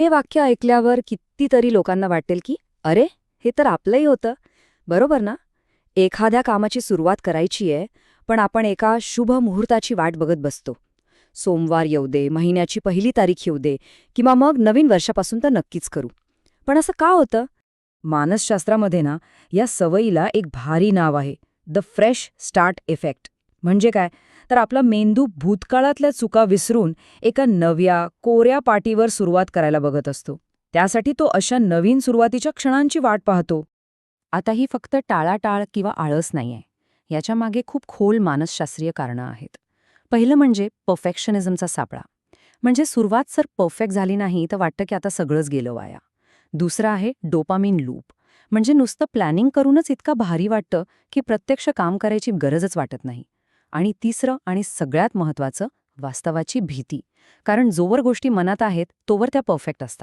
हे वाक्य ऐकल्यावर कितीतरी लोकांना वाटेल की अरे, हे तर आपलंही होतं. बरोबर ना? एखाद्या कामाची सुरुवात करायची आहे, पण आपण एका शुभ मुहूर्ताची वाट बघत बसतो. सोमवार येऊ दे, महिन्याची पहिली तारीख येऊ दे, किंवा मग नवीन वर्षापासून तर नक्कीच करू. पण असं का होतं? मानसशास्त्रामध्ये ना, या सवयीला एक भारी नाव आहे, द फ्रेश स्टार्ट इफेक्ट. म्हणजे काय? तर आपला मेंदू भूतकाळातल्या चुका विसरून एका नव्या, कोऱ्या पाटीवर सुरुवात करायला बघत असतो. त्यासाठी तो अशा नवीन सुरुवातीच्या क्षणांची वाट पाहतो. आता ही फक्त टाळाटाळ किंवा आळस नाहीये. याच्यामागे खूप खोल मानसशास्त्रीय कारणं आहेत. पहिलं म्हणजे परफेक्शनिझमचा सापळा. म्हणजे सुरुवात जर परफेक्ट झाली नाही तर वाटतं की आता सगळंच गेलं वाया. दुसरं आहे डोपामिन लूप. म्हणजे नुसतं प्लॅनिंग करूनच इतका भारी वाटतं की प्रत्यक्ष काम करायची गरजच वाटत नाही. आणि तिसरं आणि सगळ्यात महत्त्वाचं, वास्तवाची भीती. कारण जोवर गोष्टी मनात आहेत तोवर त्या परफेक्ट असतात.